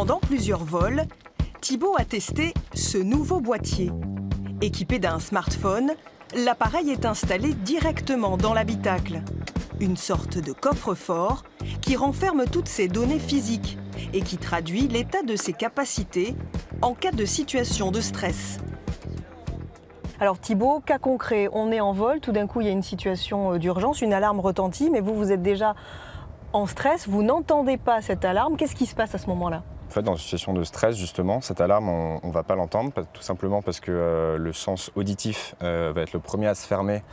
Pendant plusieurs vols, Thibaut a testé ce nouveau boîtier. Équipé d'un smartphone, l'appareil est installé directement dans l'habitacle. Une sorte de coffre-fort qui renferme toutes ses données physiques et qui traduit l'état de ses capacités en cas de situation de stress. Alors Thibaut, cas concret, on est en vol, tout d'un coup il y a une situation d'urgence, une alarme retentit, mais vous êtes déjà en stress, vous n'entendez pas cette alarme. Qu'est-ce qui se passe à ce moment-là ? En fait, dans une situation de stress, justement, cette alarme, on ne va pas l'entendre, tout simplement parce que le sens auditif va être le premier à se fermer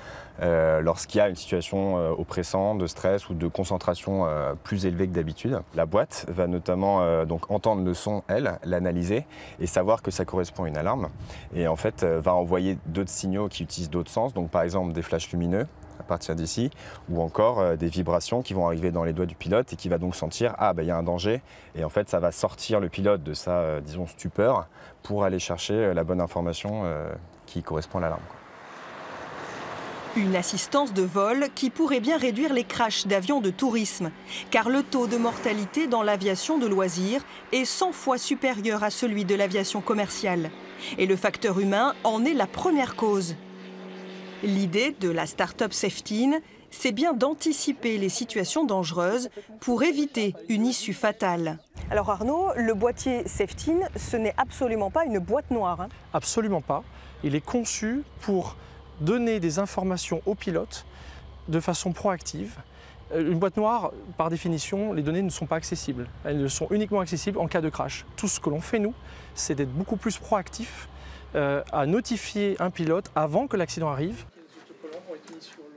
lorsqu'il y a une situation oppressante, de stress ou de concentration plus élevée que d'habitude. La boîte va notamment donc entendre le son, elle, l'analyser et savoir que ça correspond à une alarme. Et en fait, va envoyer d'autres signaux qui utilisent d'autres sens, donc par exemple des flashs lumineux, à partir d'ici, ou encore des vibrations qui vont arriver dans les doigts du pilote et qui va donc sentir « Ah, ben, y a un danger ». Et en fait, ça va sortir le pilote de sa, disons, stupeur pour aller chercher la bonne information qui correspond à l'alarme. Une assistance de vol qui pourrait bien réduire les crashs d'avions de tourisme, car le taux de mortalité dans l'aviation de loisirs est 100 fois supérieur à celui de l'aviation commerciale. Et le facteur humain en est la première cause. L'idée de la start-up Safetine, c'est bien d'anticiper les situations dangereuses pour éviter une issue fatale. Alors Arnaud, le boîtier Safetine, ce n'est absolument pas une boîte noire. Hein. Absolument pas. Il est conçu pour donner des informations aux pilotes de façon proactive. Une boîte noire, par définition, les données ne sont pas accessibles. Elles ne sont uniquement accessibles en cas de crash. Tout ce que l'on fait, nous, c'est d'être beaucoup plus proactif à notifier un pilote avant que l'accident arrive.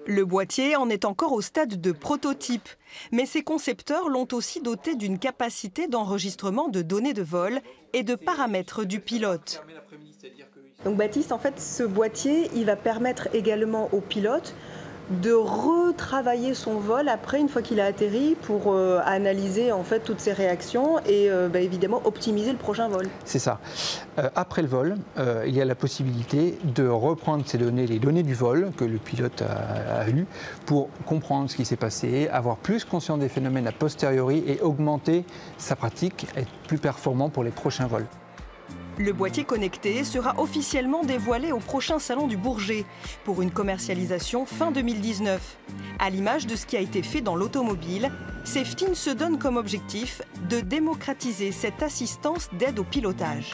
Le boîtier en est encore au stade de prototype, mais ses concepteurs l'ont aussi doté d'une capacité d'enregistrement de données de vol et de paramètres du pilote. Donc Baptiste, en fait, ce boîtier, il va permettre également au pilote de retravailler son vol après, une fois qu'il a atterri, pour analyser en fait toutes ses réactions et évidemment optimiser le prochain vol. C'est ça. Après le vol, il y a la possibilité de reprendre ces données, les données du vol que le pilote a eues, pour comprendre ce qui s'est passé, avoir plus conscience des phénomènes a posteriori et augmenter sa pratique, être plus performant pour les prochains vols. Le boîtier connecté sera officiellement dévoilé au prochain salon du Bourget pour une commercialisation fin 2019. À l'image de ce qui a été fait dans l'automobile, Safetine se donne comme objectif de démocratiser cette assistance d'aide au pilotage.